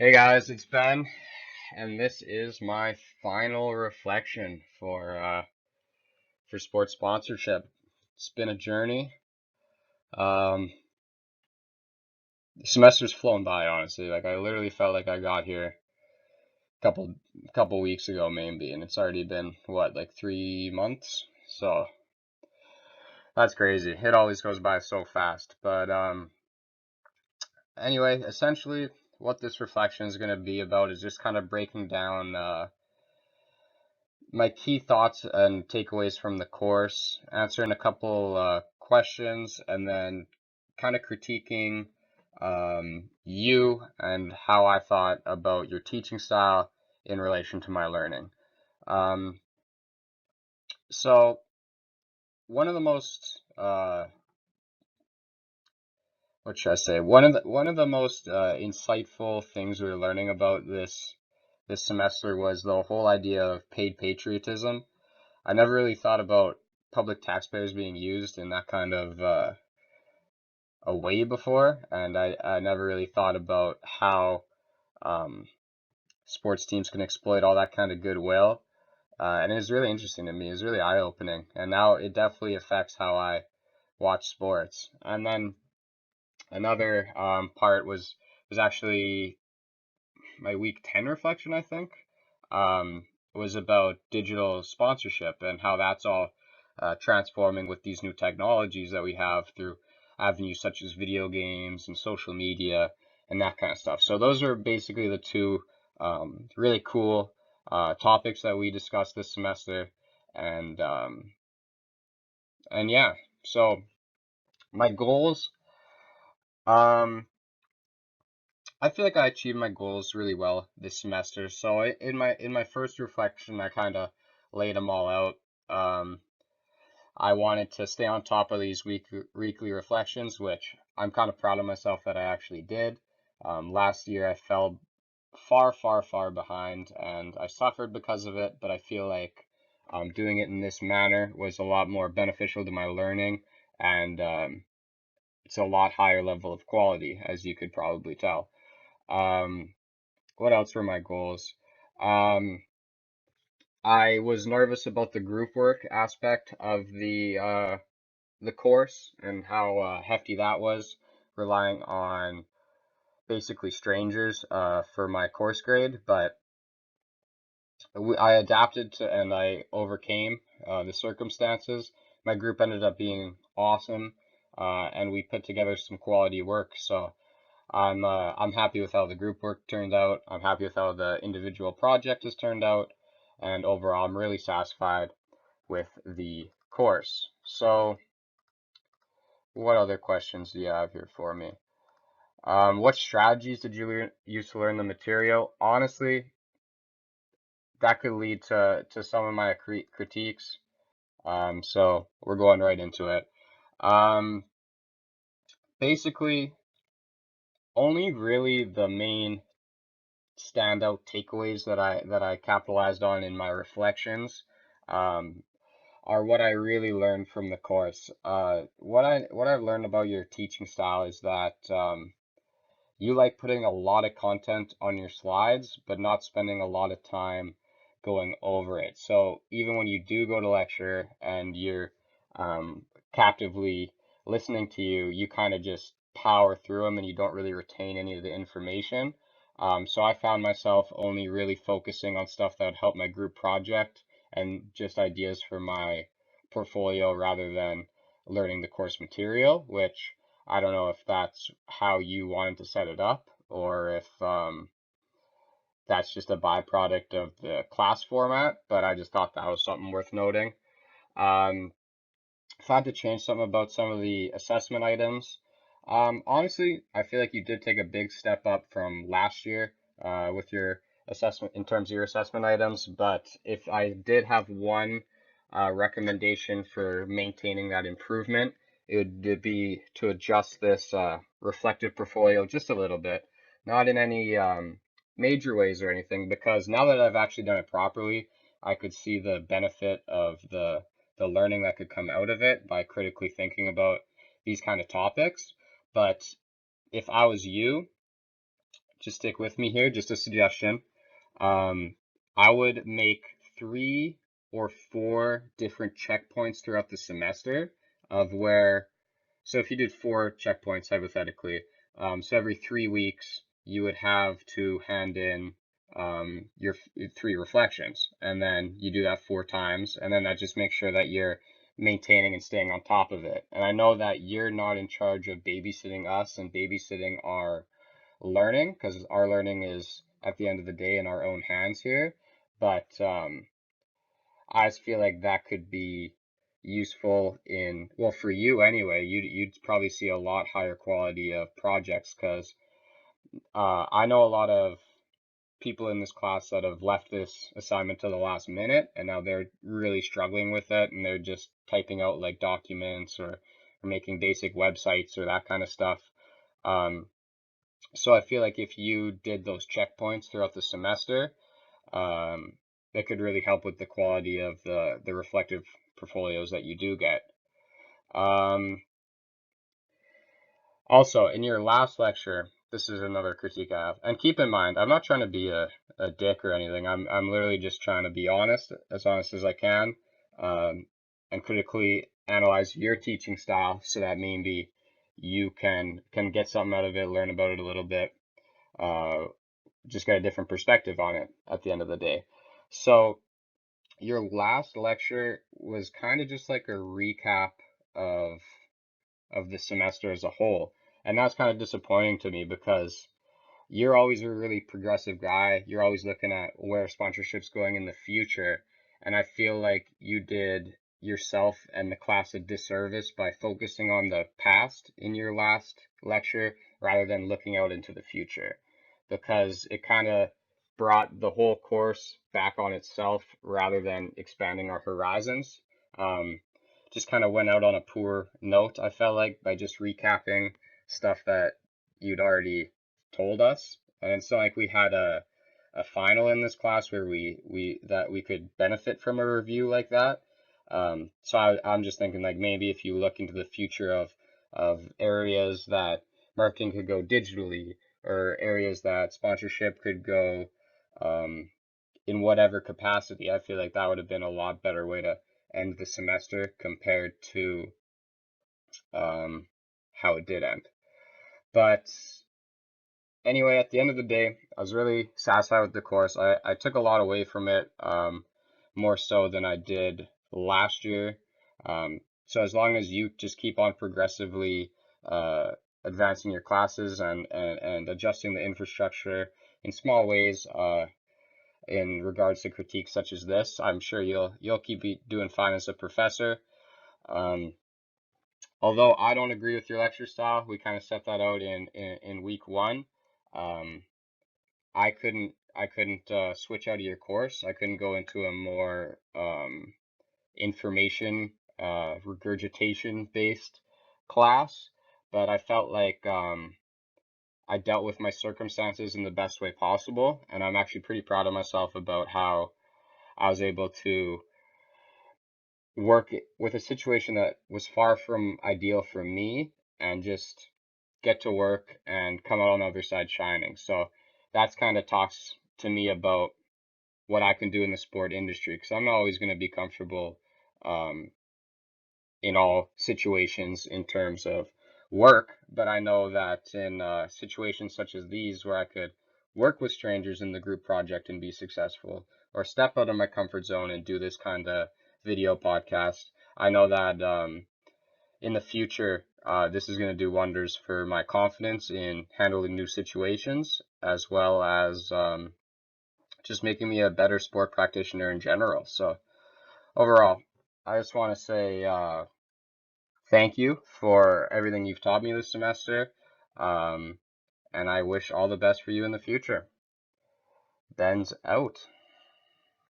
Hey guys, it's Ben, and this is my final reflection for sports sponsorship. It's been a journey. Um, the semester's flown by, honestly. Like I literally felt like I got here a couple weeks ago, maybe, and it's already been what, like 3 months. So that's crazy. It always goes by so fast. But anyway, essentially, what this reflection is going to be about is just kind of breaking down my key thoughts and takeaways from the course, answering a couple questions, and then kind of critiquing you and how I thought about your teaching style in relation to my learning. Um, so one of the most what should I say? One of the most insightful things we were learning about this semester was the whole idea of paid patriotism. I never really thought about public taxpayers being used in that kind of a way before, and I never really thought about how um, sports teams can exploit all that kind of goodwill. And it was really interesting to me. It was really eye-opening, and now it definitely affects how I watch sports. And then another part was actually my week 10 reflection, I think, was about digital sponsorship and how that's all transforming with these new technologies that we have through avenues such as video games and social media and that kind of stuff. So those are basically the two really cool topics that we discussed this semester. And and yeah, so my goals. Um, I feel like I achieved my goals really well this semester. So in my first reflection, I kind of laid them all out. Um, I wanted to stay on top of these weekly reflections, which I'm kind of proud of myself that I actually did. Last year, I fell far, far, far behind, and I suffered because of it. But I feel like doing it in this manner was a lot more beneficial to my learning, and it's a lot higher level of quality, as you could probably tell. Um, what else were my goals? Um, I was nervous about the group work aspect of the course and how hefty that was, relying on basically strangers for my course grade. But I adapted to and I overcame the circumstances. My group ended up being awesome, and we put together some quality work. So I'm happy with how the group work turned out. I'm happy with how the individual project has turned out, and overall, I'm really satisfied with the course. So, what other questions do you have here for me? What strategies did you use to learn the material? Honestly, that could lead to some of my critiques. So we're going right into it. Um, basically, only really the main standout takeaways that I capitalized on in my reflections um, are what I really learned from the course. What I've learned about your teaching style is that you like putting a lot of content on your slides, but not spending a lot of time going over it. So even when you do go to lecture and you're um, captively listening to you, you kind of just power through them and you don't really retain any of the information. So I found myself only really focusing on stuff that would help my group project and just ideas for my portfolio rather than learning the course material, which I don't know if that's how you wanted to set it up or if that's just a byproduct of the class format, but I just thought that was something worth noting. Um, if I had to change something about some of the assessment items, honestly, I feel like you did take a big step up from last year with your assessment in terms of your assessment items. But if I did have one recommendation for maintaining that improvement, it would be to adjust this reflective portfolio just a little bit, not in any major ways or anything, because now that I've actually done it properly, I could see the benefit of the learning that could come out of it by critically thinking about these kind of topics. But if I was you, just stick with me here, just a suggestion. Um, I would make 3 or 4 different checkpoints throughout the semester of where, so if you did 4 checkpoints hypothetically, so every 3 weeks you would have to hand in your 3 reflections, and then you do that 4 times, and then that just makes sure that you're maintaining and staying on top of it. And I know that you're not in charge of babysitting us and babysitting our learning, because our learning is at the end of the day in our own hands here, but I just feel like that could be useful in, well, for you anyway, you'd probably see a lot higher quality of projects because I know a lot of people in this class that have left this assignment to the last minute and now they're really struggling with it and they're just typing out like documents or making basic websites or that kind of stuff. Um, so I feel like if you did those checkpoints throughout the semester, um, that could really help with the quality of the reflective portfolios that you do get. Um, Also, in your last lecture, this is another critique I have. And keep in mind, I'm not trying to be a dick or anything. I'm literally just trying to be honest as I can, um, and critically analyze your teaching style so that maybe you can get something out of it, learn about it a little bit, uh, just get a different perspective on it at the end of the day. So your last lecture was kind of just like a recap of the semester as a whole. And that's kind of disappointing to me because you're always a really progressive guy. You're always looking at where sponsorship's going in the future. And I feel like you did yourself and the class a disservice by focusing on the past in your last lecture rather than looking out into the future, because it kind of brought the whole course back on itself rather than expanding our horizons. Um, just kind of went out on a poor note, I felt like, by just recapping stuff that you'd already told us. And it's not like we had a final in this class where we could benefit from a review like that. So I'm just thinking like maybe if you look into the future of areas that marketing could go digitally or areas that sponsorship could go um, in whatever capacity, I feel like that would have been a lot better way to end the semester compared to um, how it did end. But anyway, at the end of the day, I was really satisfied with the course. I took a lot away from it, more so than I did last year. So as long as you just keep on progressively advancing your classes and adjusting the infrastructure in small ways in regards to critiques such as this, I'm sure you'll keep doing fine as a professor. Um, Although I don't agree with your lecture style, we kind of set that out in week 1. Um, I couldn't switch out of your course. I couldn't go into a more information regurgitation based class, but I felt like I dealt with my circumstances in the best way possible, and I'm actually pretty proud of myself about how I was able to work with a situation that was far from ideal for me and just get to work and come out on the other side shining. So that's kind of talks to me about what I can do in the sport industry, because I'm not always going to be comfortable um, in all situations in terms of work, but I know that in situations such as these where I could work with strangers in the group project and be successful, or step out of my comfort zone and do this kind of video podcast, I know that in the future, this is going to do wonders for my confidence in handling new situations, as well as just making me a better sport practitioner in general. So overall, I just want to say thank you for everything you've taught me this semester, um, and I wish all the best for you in the future. Ben's out.